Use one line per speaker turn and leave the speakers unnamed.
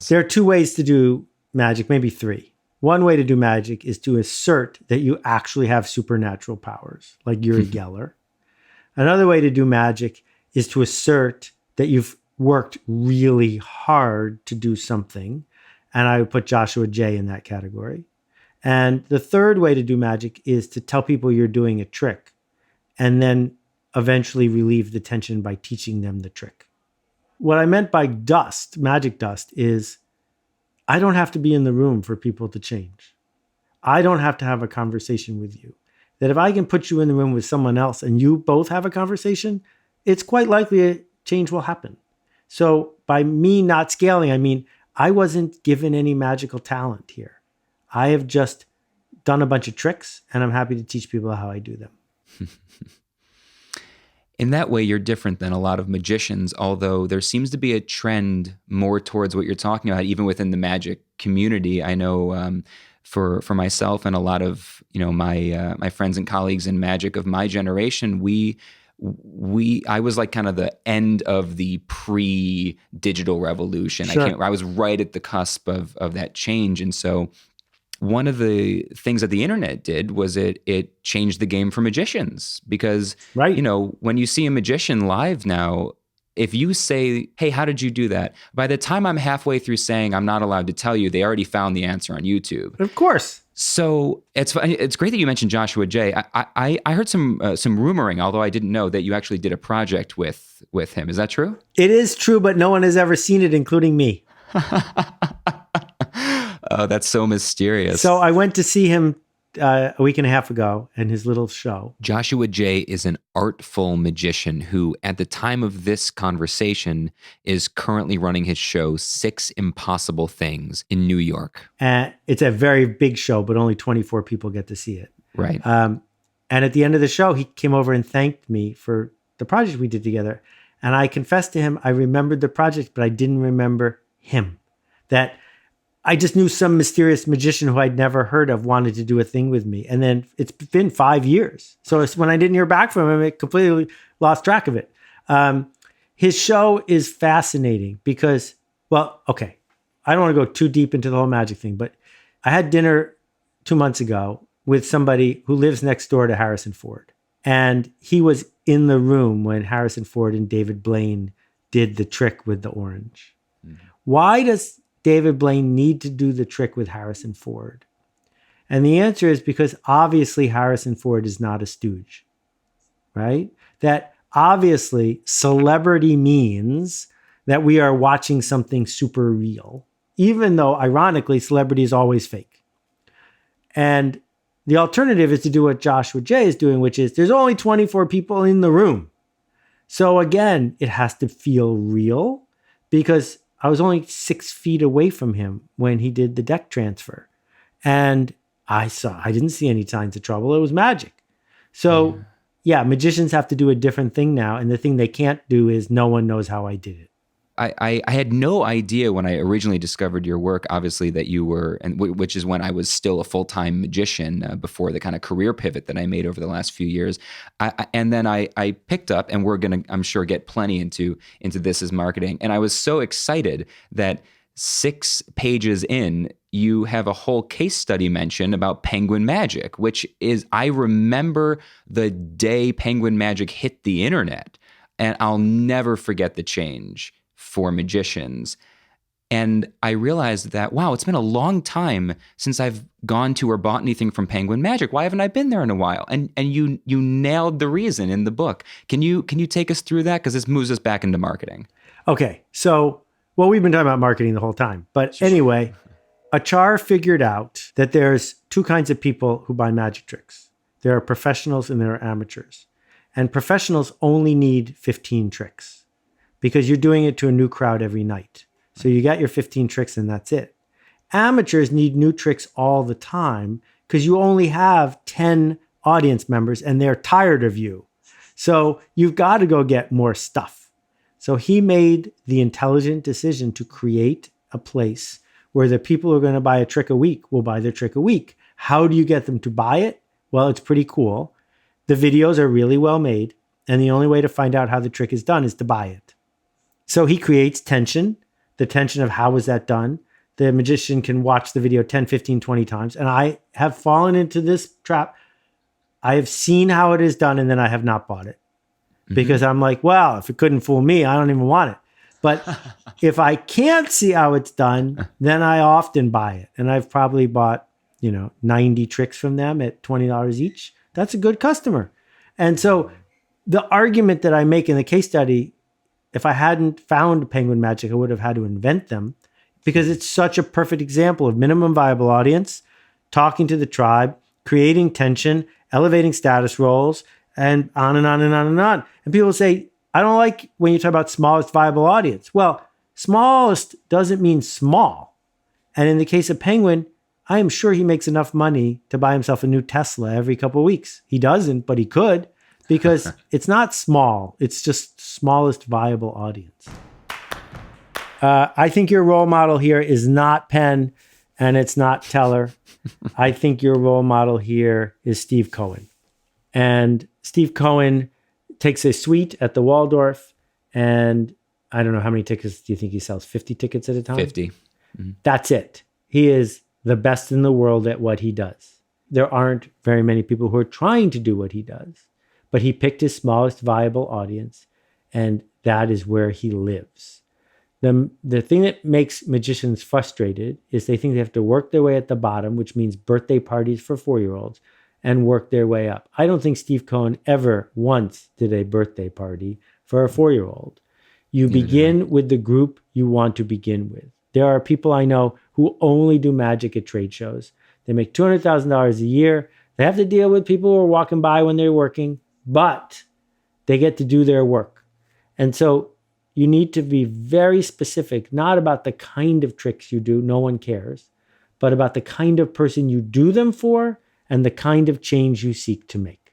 There are two ways to do magic, maybe three. One way to do magic is to assert that you actually have supernatural powers, like Uri Geller. Another way to do magic is to assert that you've worked really hard to do something. And I would put Joshua J in that category. And the third way to do magic is to tell people you're doing a trick and then eventually relieve the tension by teaching them the trick. What I meant by dust, magic dust, is I don't have to be in the room for people to change. I don't have to have a conversation with you. That if I can put you in the room with someone else and you both have a conversation, it's quite likely a change will happen. So by me not scaling, I mean, I wasn't given any magical talent here. I have just done a bunch of tricks and I'm happy to teach people how I do them.
In that way, you're different than a lot of magicians, although there seems to be a trend more towards what you're talking about, even within the magic community. I know for myself and a lot of my friends and colleagues in magic of my generation, I was like kind of the end of the pre-digital revolution.
Sure.
I was right at the cusp of that change, and so one of the things that the internet did was it changed the game for magicians because,
right.
When you see a magician live now, if you say, hey, how did you do that? By the time I'm halfway through saying I'm not allowed to tell you, they already found the answer on YouTube.
Of course.
So it's great that you mentioned Joshua J. I heard some rumoring, although I didn't know, that you actually did a project with him. Is that true?
It is true, but no one has ever seen it, including me.
Oh, that's so mysterious.
So I went to see him a week and a half ago in his little show.
Joshua J is an artful magician who, at the time of this conversation, is currently running his show 6 Impossible Things in New York.
It's a very big show, but only 24 people get to see it.
Right.
And at the end of the show, he came over and thanked me for the project we did together. And I confessed to him, I remembered the project, but I didn't remember him. That I just knew some mysterious magician who I'd never heard of wanted to do a thing with me. And then it's been 5 years. So when I didn't hear back from him, I completely lost track of it. His show is fascinating because, well, okay, I don't want to go too deep into the whole magic thing, but I had dinner 2 months ago with somebody who lives next door to Harrison Ford. And he was in the room when Harrison Ford and David Blaine did the trick with the orange. Mm-hmm. Why does David Blaine need to do the trick with Harrison Ford? And the answer is because obviously Harrison Ford is not a stooge, right? That obviously celebrity means that we are watching something super real, even though ironically celebrity is always fake. And the alternative is to do what Joshua J is doing, which is there's only 24 people in the room. So again, it has to feel real because I was only 6 feet away from him when he did the deck transfer. And I didn't see any signs of trouble. It was magic. So yeah, magicians have to do a different thing now. And the thing they can't do is no one knows how I did it.
I had no idea when I originally discovered your work, obviously, that you were, and which is when I was still a full-time magician before the kind of career pivot that I made over the last few years. And then I picked up, and we're going to, I'm sure, get plenty into this as marketing. And I was so excited that 6 pages in, you have a whole case study mention about penguin magic, which is, I remember the day penguin magic hit the internet, and I'll never forget the change for magicians. And I realized that, wow, it's been a long time since I've gone to or bought anything from Penguin Magic. Why haven't I been there in a while? And you nailed the reason in the book. Can you take us through that? Because this moves us back into marketing.
Okay. So, well, we've been talking about marketing the whole time. But anyway, Achar figured out that there's 2 kinds of people who buy magic tricks. There are professionals and there are amateurs. And professionals only need 15 tricks because you're doing it to a new crowd every night. So you got your 15 tricks and that's it. Amateurs need new tricks all the time because you only have 10 audience members and they're tired of you. So you've got to go get more stuff. So he made the intelligent decision to create a place where the people who are going to buy a trick a week will buy their trick a week. How do you get them to buy it? Well, it's pretty cool. The videos are really well made. And the only way to find out how the trick is done is to buy it. So he creates tension the tension of how was that done. The magician can watch the video 10, 15, 20 times. And I have fallen into this trap. I have seen how it is done and then I have not bought it because I'm like, well, if it couldn't fool me, I don't even want it. But if I can't see how it's done, then I often buy it. And I've probably bought, 90 tricks from them at $20 each. That's a good customer. And so the argument that I make in the case study, if I hadn't found Penguin Magic, I would have had to invent them because it's such a perfect example of minimum viable audience, talking to the tribe, creating tension, elevating status roles, and on and on and on and on. And people say, I don't like when you talk about smallest viable audience. Well, smallest doesn't mean small. And in the case of Penguin, I am sure he makes enough money to buy himself a new Tesla every couple of weeks. He doesn't, but he could because it's not small. It's just smallest viable audience. I think your role model here is not Penn and it's not Teller. I think your role model here is Steve Cohen. And Steve Cohen takes a suite at the Waldorf and I don't know how many tickets do you think he sells? 50 tickets at a time?
50.
That's it. He is the best in the world at what he does. There aren't very many people who are trying to do what he does, but he picked his smallest viable audience and that is where he lives. The thing that makes magicians frustrated is they think they have to work their way at the bottom, which means birthday parties for 4-year-olds, and work their way up. I don't think Steve Cohen ever once did a birthday party for a 4-year-old. You begin with the group you want to begin with. There are people I know who only do magic at trade shows. They make $200,000 a year. They have to deal with people who are walking by when they're working, but they get to do their work. And so you need to be very specific, not about the kind of tricks you do, no one cares, but about the kind of person you do them for and the kind of change you seek to make.